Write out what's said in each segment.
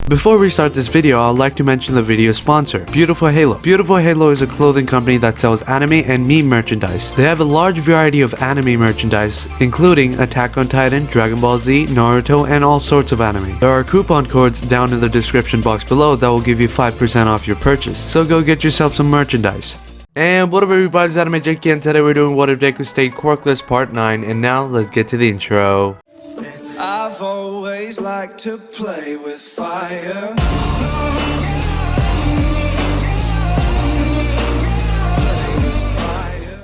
Before we start this video, I'd like to mention the video sponsor, Beautiful Halo. Beautiful Halo is a clothing company that sells anime and meme merchandise. They have a large variety of anime merchandise, including Attack on Titan, Dragon Ball Z, Naruto, and all sorts of anime. There are coupon codes down in the description box below that will give you 5% off your purchase, so go get yourself some merchandise. And what up everybody, it's Anime Junkie, and today we're doing What If Deku Stayed Quirkless Part 9, and now let's get to the intro. I've always liked to play with fire.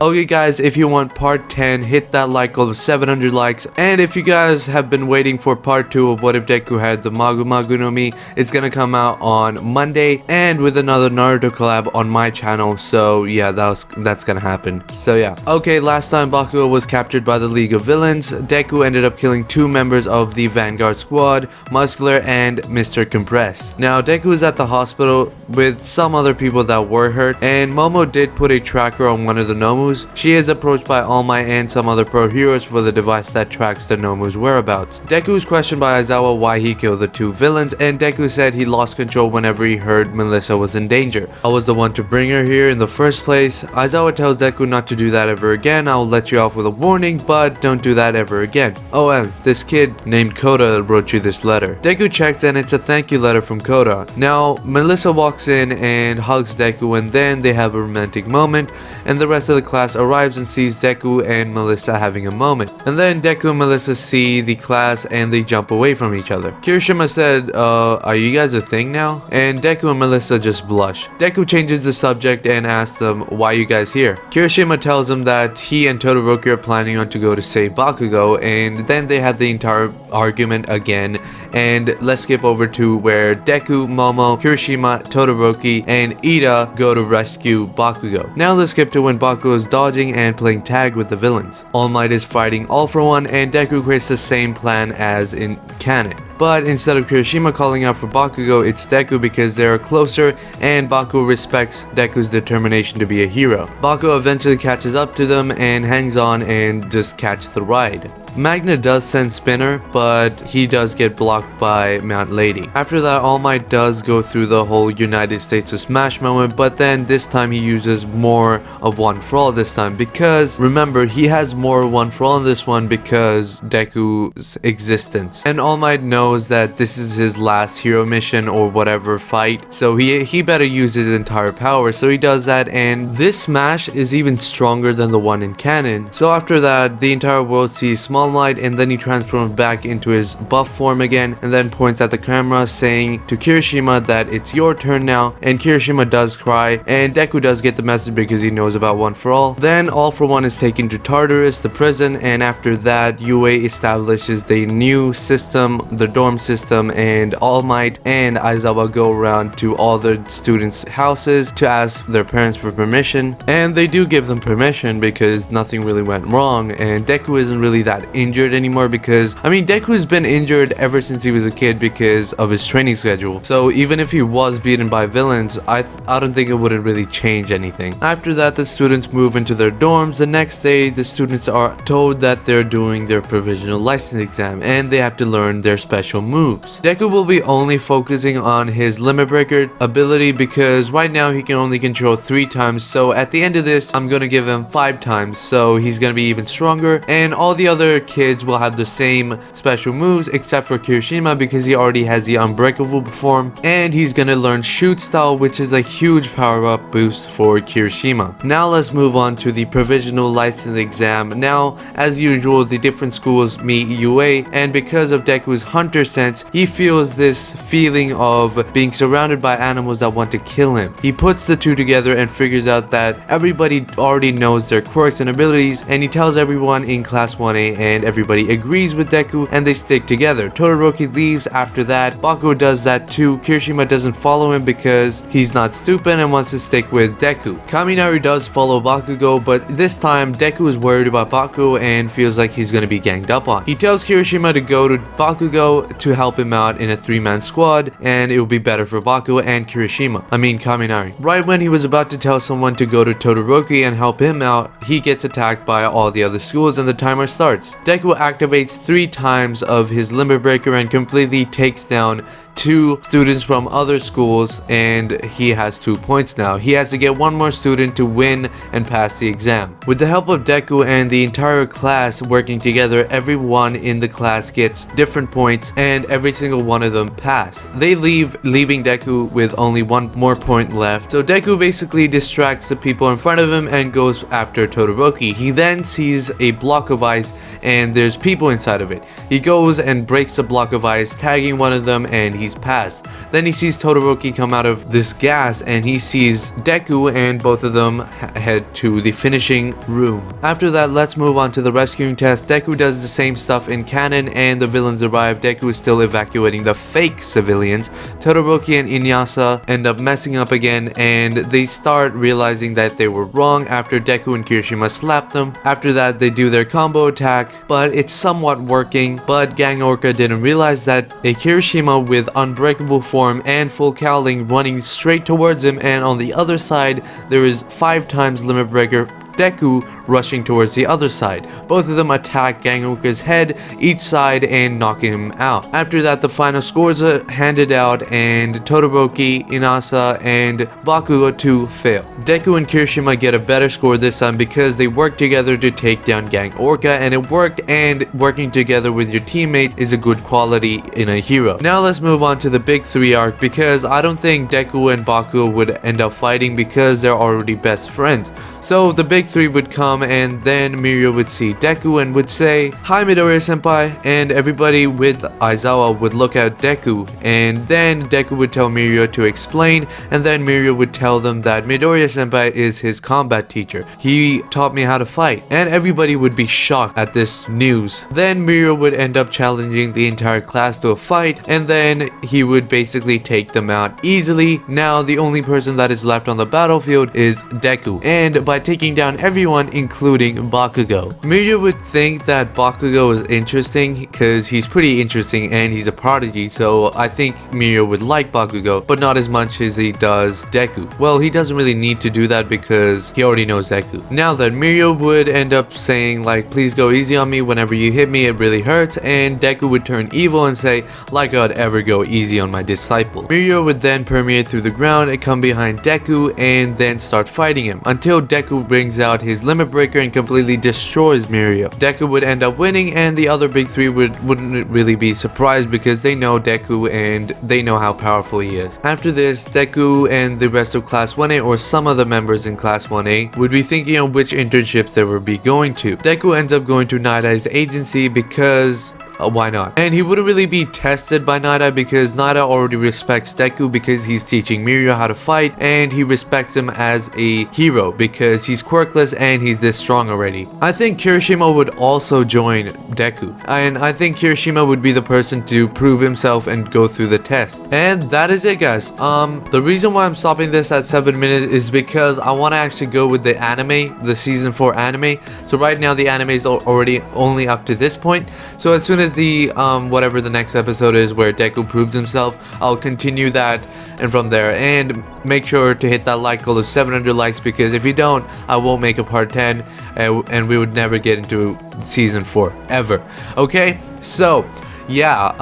Okay guys, if you want part 10, hit that like goal of 700 likes. And if you guys have been waiting for part 2 of What If Deku Had the Magu Magu no Mi, it's gonna come out on Monday and with another Naruto collab on my channel. So yeah, that's gonna happen. So yeah. Okay, last time Bakugo was captured by the League of Villains, Deku ended up killing 2 members of the Vanguard Squad, Muscular and Mr. Compress. Now Deku is at the hospital with some other people that were hurt, and Momo did put a tracker on one of the Nomus. She is approached by All Might and some other pro heroes for the device that tracks the Nomu's whereabouts. Deku is questioned by Aizawa why he killed the 2 villains, and Deku said he lost control whenever he heard Melissa was in danger. I was the one to bring her here in the first place. Aizawa tells Deku not to do that ever again. I will let you off with a warning, but don't do that ever again. Oh, and this kid named Koda wrote you this letter. Deku checks and it's a thank you letter from Koda. Now Melissa walks in and hugs Deku, and then they have a romantic moment, and the rest of the class arrives and sees Deku and Melissa having a moment. And then Deku and Melissa see the class and they jump away from each other. Kirishima said, are you guys a thing now? And Deku and Melissa just blush. Deku changes the subject and asks them, why are you guys here? Kirishima tells them that he and Todoroki are planning on to go to save Bakugo, and then they have the entire argument again. And let's skip over to where Deku, Momo, Kirishima, Todoroki, and Ida go to rescue Bakugo. Now let's skip to when Bakugo is dodging and playing tag with the villains. All Might is fighting All For One, and Deku creates the same plan as in canon. But instead of Kirishima calling out for Bakugo, it's Deku because they are closer, and Bakugo respects Deku's determination to be a hero. Bakugo eventually catches up to them and hangs on and just catch the ride. Magna does send Spinner, but he does get blocked by Mount Lady. After that, All Might does go through the whole United States to Smash moment, but then this time he uses more of One For All this time, because remember, he has more One For All in this one because Deku's existence. And All Might knows that this is his last hero mission or whatever fight, so he better use his entire power, so he does that, and this Smash is even stronger than the one in canon. So after that, the entire world sees Small Light, and then he transforms back into his buff form again, and then points at the camera saying to Kirishima that it's your turn now, and Kirishima does cry, and Deku does get the message because he knows about One For All. Then All For One is taken to Tartarus, the prison, and after that UA establishes the new system, the dorm system, and All Might and Aizawa go around to all the students' houses to ask their parents for permission, and they do give them permission because nothing really went wrong, and Deku isn't really that injured anymore because, I mean, Deku's been injured ever since he was a kid because of his training schedule. So even if he was beaten by villains, I don't think it wouldn't really change anything. After that, the students move into their dorms. The next day, the students are told that they're doing their provisional license exam and they have to learn their special moves. Deku will be only focusing on his limit breaker ability because right now he can only control 3 times. So at the end of this, I'm gonna give him 5 times, so he's gonna be even stronger, and all the other kids will have the same special moves except for Kirishima because he already has the unbreakable form, and he's gonna learn shoot style, which is a huge power up boost for Kirishima. Now let's move on to the provisional license exam. Now as usual, the different schools meet UA, and because of Deku's hunter sense, he feels this feeling of being surrounded by animals that want to kill him. He puts the 2 together and figures out that everybody already knows their quirks and abilities, and he tells everyone in class 1A, and everybody agrees with Deku and they stick together. Todoroki leaves after that. Bakugo does that too. Kirishima doesn't follow him because he's not stupid and wants to stick with Deku. Kaminari does follow Bakugo, but this time Deku is worried about Bakugo and feels like he's gonna be ganged up on. He tells Kirishima to go to Bakugo to help him out in a 3-man squad, and it will be better for Bakugo and Kaminari. Right when he was about to tell someone to go to Todoroki and help him out, he gets attacked by all the other schools and the timer starts. Deku activates 3 times of his limit breaker and completely takes down 2 students from other schools, and he has 2 points now. He has to get 1 more student to win and pass the exam. With the help of Deku and the entire class working together, everyone in the class gets different points and every single one of them pass. They leave, leaving Deku with only 1 more point left. So Deku basically distracts the people in front of him and goes after Todoroki. He then sees a block of ice and there's people inside of it. He goes and breaks the block of ice, tagging one of them, and he's passed. Then he sees Todoroki come out of this gas and he sees Deku, and both of them head to the finishing room. After that, let's move on to the rescuing test. Deku does the same stuff in canon and the villains arrive. Deku is still evacuating the fake civilians. Todoroki and Inuyasha end up messing up again, and they start realizing that they were wrong after Deku and Kirishima slap them. After that, they do their combo attack, but it's somewhat working. But Gang Orca didn't realize that a Kirishima with unbreakable form and full cowling running straight towards him, and on the other side there is 5 times Limit Breaker Deku rushing towards the other side. Both of them attack Gang Orca's head each side and knocking him out. After that, the final scores are handed out, and Todoroki, Inuyasha, and Bakugo 2 fail. Deku and Kirishima get a better score this time because they worked together to take down Gang Orca, and it worked, and working together with your teammates is a good quality in a hero. Now let's move on to the big 3 arc, because I don't think Deku and Bakugo would end up fighting because they're already best friends. So the big 3 would come, and then Mirio would see Deku and would say, "Hi Midoriya senpai," and everybody with Aizawa would look at Deku, and then Deku would tell Mirio to explain, and then Mirio would tell them that Midoriya senpai is his combat teacher. He taught me how to fight, and everybody would be shocked at this news. Then Mirio would end up challenging the entire class to a fight, and then he would basically take them out easily. Now the only person that is left on the battlefield is Deku, and by taking down everyone including Bakugo. Mirio would think that Bakugo is interesting because he's pretty interesting and he's a prodigy, so I think Mirio would like Bakugo, but not as much as he does Deku. Well, he doesn't really need to do that because he already knows Deku. Now then, Mirio would end up saying like, "Please go easy on me, whenever you hit me it really hurts," and Deku would turn evil and say, "Like I'd ever go easy on my disciple." Mirio would then permeate through the ground and come behind Deku and then start fighting him until Deku brings out his Limit Breaker and completely destroys Mirio. Deku would end up winning, and the other big 3 wouldn't really be surprised because they know Deku and they know how powerful he is. After this, Deku and the rest of Class 1A, or some of the members in Class 1A, would be thinking of which internships they would be going to. Deku ends up going to Night Eye's agency because why not? And he wouldn't really be tested by Night Eye because Night Eye already respects Deku because he's teaching Mirio how to fight, and he respects him as a hero because he's quirkless and he's this strong already. I think Kirishima would also join Deku, and I think Kirishima would be the person to prove himself and go through the test. And that is it, guys. The reason why I'm stopping this at 7 minutes is because I want to actually go with the anime, the season 4 anime. So right now the anime is already only up to this point. So as soon as the whatever the next episode is where Deku proves himself, I'll continue that and from there. And make sure to hit that like goal of 700 likes, because if you don't, I won't make a part 10 and we would never get into season 4 ever. Okay, so yeah,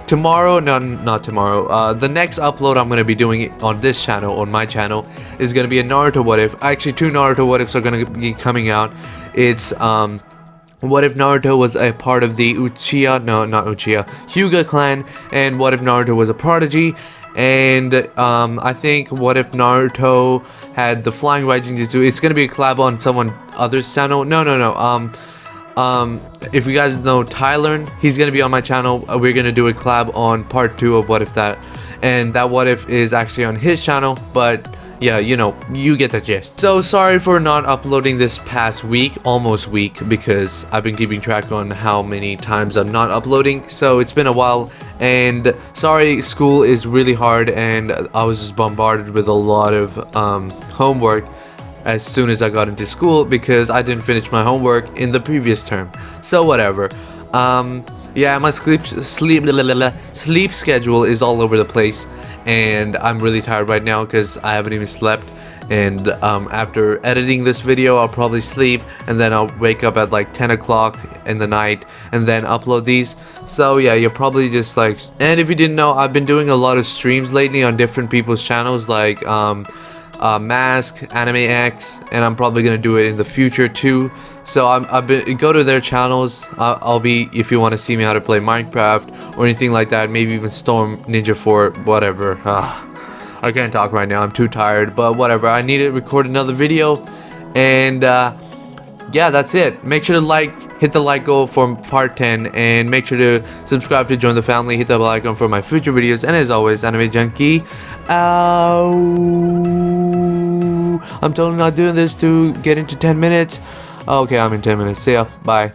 tomorrow, no, not tomorrow, the next upload I'm going to be doing on this channel, on my channel, is going to be a Naruto What If. Actually, 2 Naruto What Ifs are going to be coming out. It's what if Naruto was a part of the Hyuga clan, and what if Naruto was a prodigy, and I think what if Naruto had the flying Raijin Jutsu. It's gonna be a collab on someone other's channel. No. If you guys know Tyler, he's gonna be on my channel. We're gonna do a collab on part 2 of What If That, and that What If is actually on his channel, but yeah, you know, you get the gist. So sorry for not uploading this past week, almost week, because I've been keeping track on how many times I'm not uploading. So it's been a while, and sorry, school is really hard, and I was just bombarded with a lot of homework as soon as I got into school because I didn't finish my homework in the previous term. So whatever. Yeah, my sleep schedule is all over the place, and I'm really tired right now because I haven't even slept. And after editing this video, I'll probably sleep, and then I'll wake up at like 10 o'clock in the night and then upload these. So yeah, you're probably just like, and if you didn't know, I've been doing a lot of streams lately on different people's channels, like Mask, Anime X, and I'm probably gonna do it in the future too. So I've been, go to their channels. I'll be, if you want to see me how to play Minecraft or anything like that, maybe even Storm Ninja 4, whatever. I can't talk right now, I'm too tired, but whatever. I need to record another video, and yeah, that's it. Make sure to hit the like goal for part 10, and make sure to subscribe to join the family. Hit the bell icon for my future videos, and as always, Anime Junkie. Ow. I'm totally not doing this to get into 10 minutes. Okay, I'm in 10 minutes. See ya. Bye.